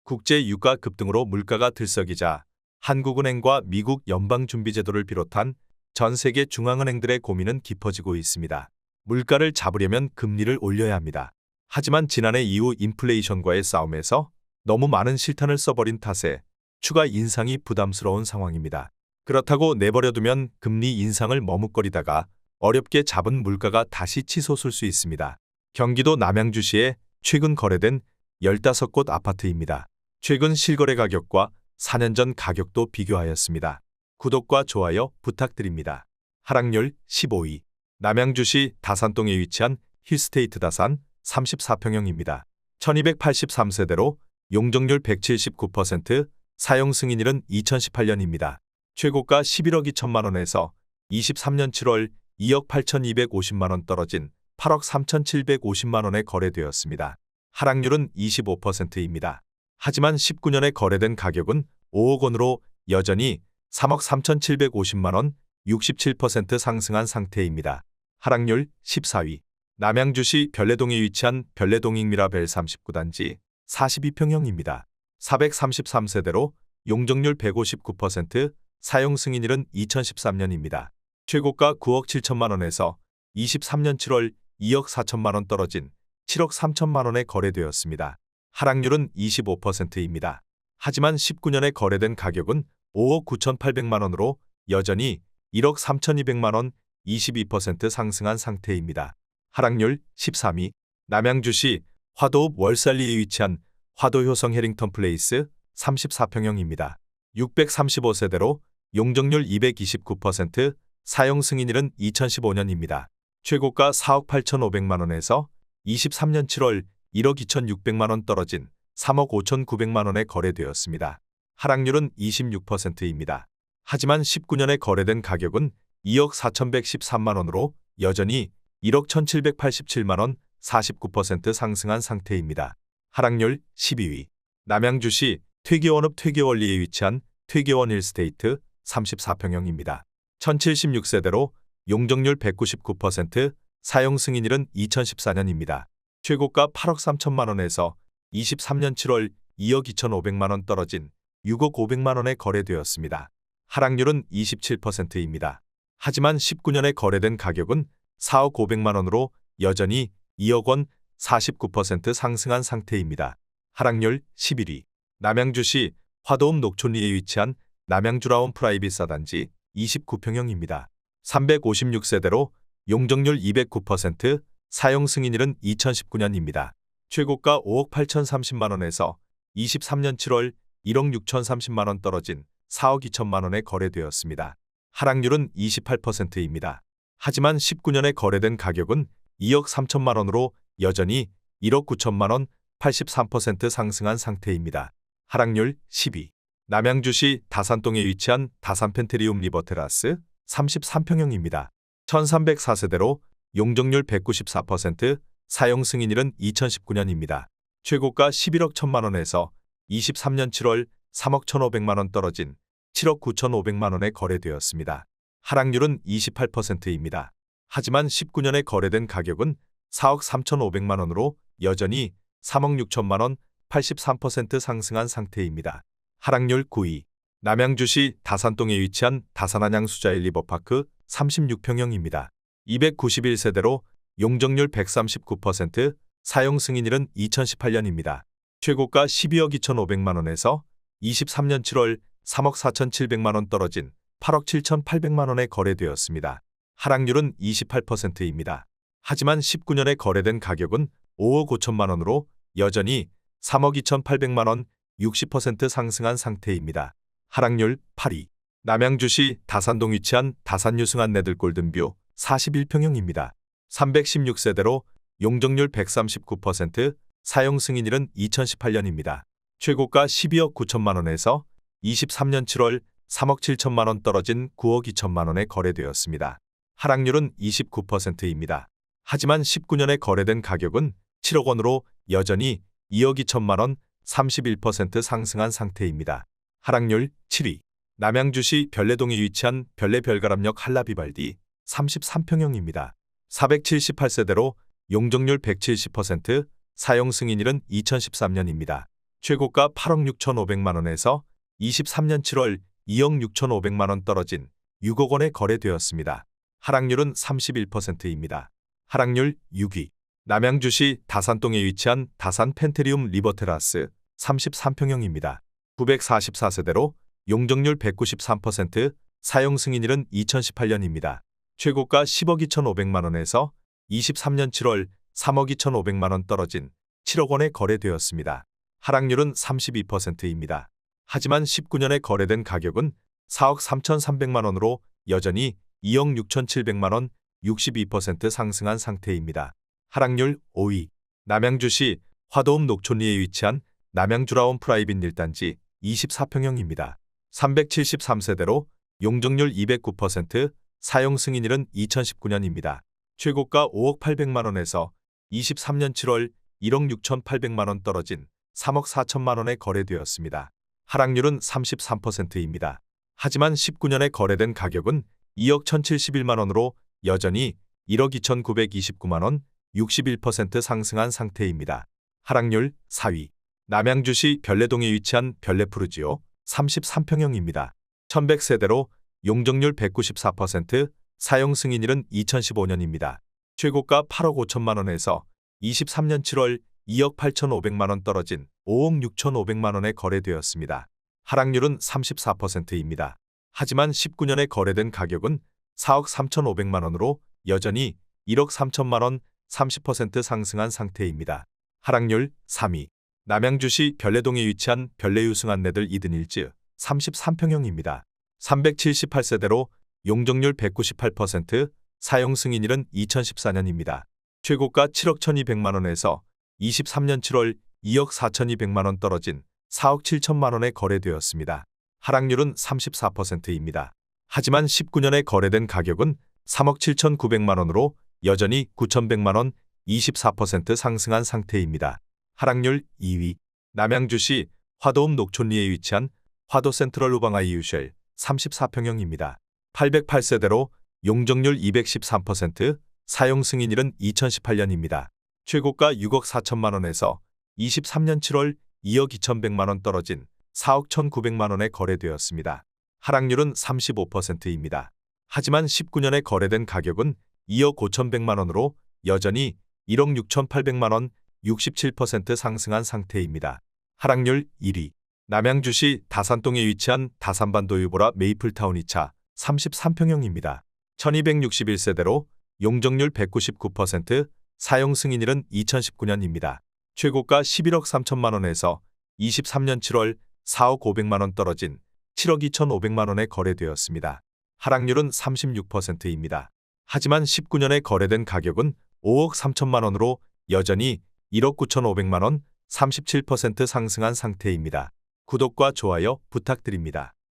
국제 유가 급등으로 물가가 들썩이자 한국은행과 미국 연방준비제도를 비롯한 전 세계 중앙은행들의 고민은 깊어지고 있습니다. 물가를 잡으려면 금리를 올려야 합니다. 하지만 지난해 이후 인플레이션과의 싸움에서 너무 많은 실탄을 써버린 탓에 추가 인상이 부담스러운 상황입니다. 그렇다고 내버려두면 금리 인상을 머뭇거리다가 어렵게 잡은 물가가 다시 치솟을 수 있습니다. 경기도 남양주시에 최근 거래된 15곳 아파트입니다. 최근 실거래 가격과 4년 전 가격도 비교하였습니다. 구독과 좋아요 부탁드립니다. 하락률 15위. 남양주시 다산동에 위치한 힐스테이트 다산 34평형입니다. 1283세대로 용적률 179%, 사용 승인일은 2018년입니다. 최고가 11억 2천만 원에서 23년 7월 2억 8,250만 원 떨어진 8억 3,750만 원에 거래되었습니다. 하락률은 25%입니다. 하지만 19년에 거래된 가격은 5억 원으로 여전히 3억 3,750만 원, 67% 상승한 상태입니다. 하락률 14위. 남양주시 별내동에 위치한 별내동익미라벨 39단지 42평형입니다. 433세대로 용적률 159%, 사용 승인일은 2013년입니다. 최고가 9억 7천만 원에서 23년 7월 2억 4천만 원 떨어진 7억 3천만 원에 거래되었습니다. 하락률은 25%입니다. 하지만 19년에 거래된 가격은 5억 9,800만 원으로 여전히 1억 3,200만 원, 22% 상승한 상태입니다. 하락률 13위. 남양주시 화도읍 월살리에 위치한 화도효성 해링턴 플레이스 34평형입니다. 635세대로 용적률 229%, 사용 승인일은 2015년입니다. 최고가 4억 8,500만 원에서 23년 7월 1억 2,600만 원 떨어진 3억 5,900만 원에 거래되었습니다. 하락률은 26%입니다. 하지만 19년에 거래된 가격은 2억 4,113만 원으로 여전히 1억 1,787만 원, 49% 상승한 상태입니다. 하락률 12위. 남양주시 퇴계원읍 퇴계원리에 위치한 퇴계원 힐스테이트 34평형입니다. 1,076세대로 용적률 199%, 사용 승인일은 2014년입니다. 최고가 8억 3천만 원에서 23년 7월 2억 2,500만 원 떨어진 6억 500만 원에 거래되었습니다. 하락률은 27%입니다. 하지만 19년에 거래된 가격은 4억 500만 원으로 여전히 2억 원, 49% 상승한 상태입니다. 하락률 11위. 남양주시 화도읍 녹촌리에 위치한 남양주라운 프라이빗 사단지 29평형입니다. 356세대로 용적률 209%, 사용 승인일은 2019년입니다. 최고가 5억 8,030만 원에서 23년 7월 1억 6,030만 원 떨어진 4억 2천만 원에 거래되었습니다. 하락률은 28%입니다. 하지만 19년에 거래된 가격은 2억 3천만 원으로 여전히 1억 9천만 원, 83% 상승한 상태입니다. 하락률 10위. 남양주시 다산동에 위치한 다산펜트리움 리버테라스 33평형입니다. 1304세대로 용적률 194%, 사용 승인일은 2019년입니다. 최고가 11억 1천만 원에서 23년 7월 3억 1,500만 원 떨어진 7억 9,500만 원에 거래되었습니다. 하락률은 28%입니다. 하지만 19년에 거래된 가격은 4억 3,500만 원으로 여전히 3억 6천만 원, 83% 상승한 상태입니다. 하락률 9위. 남양주시 다산동에 위치한 다산안양 수자일 리버파크 36평형입니다. 291세대로 용적률 139%, 사용 승인일은 2018년입니다. 최고가 12억 2,500만 원에서 23년 7월 3억 4,700만 원 떨어진 8억 7,800만 원에 거래되었습니다. 하락률은 28%입니다. 하지만 19년에 거래된 가격은 5억 5천만 원으로 여전히 3억 2,800만 원, 60% 상승한 상태입니다. 하락률 8위. 남양주시 다산동 위치한 다산유승한 네들 골든뷰 41평형입니다. 316세대로 용적률 139%, 사용 승인일은 2018년입니다. 최고가 12억 9천만 원에서 23년 7월 3억 7천만 원 떨어진 9억 2천만 원에 거래되었습니다. 하락률은 29%입니다. 하지만 19년에 거래된 가격은 7억 원으로 여전히 2억 2천만 원, 31% 상승한 상태입니다. 하락률 7위. 남양주시 별내동에 위치한 별내 별가람역 한라비발디 33평형입니다. 478세대로 용적률 170%, 사용 승인일은 2013년입니다. 최고가 8억 6,500만 원에서 23년 7월 2억 6,500만 원 떨어진 6억 원에 거래되었습니다. 하락률은 31%입니다. 하락률 6위. 남양주시 다산동에 위치한 다산 펜테리움 리버테라스 33평형입니다. 944세대로 용적률 193%, 사용 승인일은 2018년입니다. 최고가 10억 2,500만 원에서 23년 7월 3억 2,500만 원 떨어진 7억 원에 거래되었습니다. 하락률은 32%입니다. 하지만 19년에 거래된 가격은 4억 3,300만 원으로 여전히 2억 6,700만 원 62% 상승한 상태입니다. 하락률 5위. 남양주시 화도읍 녹촌리에 위치한 남양주라온 프라이빗 1단지 24평형입니다. 373세대로 용적률 209%, 사용 승인일은 2019년입니다. 최고가 5억 800만 원에서 23년 7월 1억 6,800만 원 떨어진 3억 4천만 원에 거래되었습니다. 하락률은 33%입니다. 하지만 19년에 거래된 가격은 2억 1,071만 원으로 여전히 1억 2,929만 원 61% 상승한 상태입니다. 하락률 4위. 남양주시 별내동에 위치한 별내푸르지오 33평형입니다. 1100세대로 용적률 194%, 사용 승인일은 2015년입니다. 최고가 8억 5천만 원에서 23년 7월 2억 8,500만 원 떨어진 5억 6,500만 원에 거래되었습니다. 하락률은 34%입니다. 하지만 19년에 거래된 가격은 4억 3,500만 원으로 여전히 1억 3천만 원 30% 상승한 상태입니다. 하락률 3위. 남양주시 별내동에 위치한 별내유승안내들 이든힐즈 33평형입니다. 378세대로 용적률 198%, 사용 승인일은 2014년입니다. 최고가 7억 1,200만 원에서 23년 7월 2억 4,200만 원 떨어진 4억 7천만 원에 거래되었습니다. 하락률은 34%입니다. 하지만 19년에 거래된 가격은 3억 7,900만 원으로 여전히 9,100만 원 24% 상승한 상태입니다. 하락률 2위. 남양주시 화도읍 녹촌리에 위치한 화도 센트럴 우방아이 유쉘 34평형입니다. 808세대로 용적률 213%, 사용 승인일은 2018년입니다. 최고가 6억 4천만 원에서 23년 7월 2억 2,100만 원 떨어진 4억 1,900만 원에 거래되었습니다. 하락률은 35%입니다. 하지만 19년에 거래된 가격은 2억 5,100만 원으로 여전히 1억 6,800만 원 67% 상승한 상태입니다. 하락률 1위. 남양주시 다산동에 위치한 다산반도 유보라 메이플타운 2차 33평형입니다. 1261세대로 용적률 199%, 사용 승인일은 2019년입니다. 최고가 11억 3천만 원에서 23년 7월 4억 500만 원 떨어진 7억 2,500만 원에 거래되었습니다. 하락률은 36%입니다. 하지만 19년에 거래된 가격은 5억 3천만 원으로 여전히 1억 9,500만 원 37% 상승한 상태입니다. 구독과 좋아요 부탁드립니다.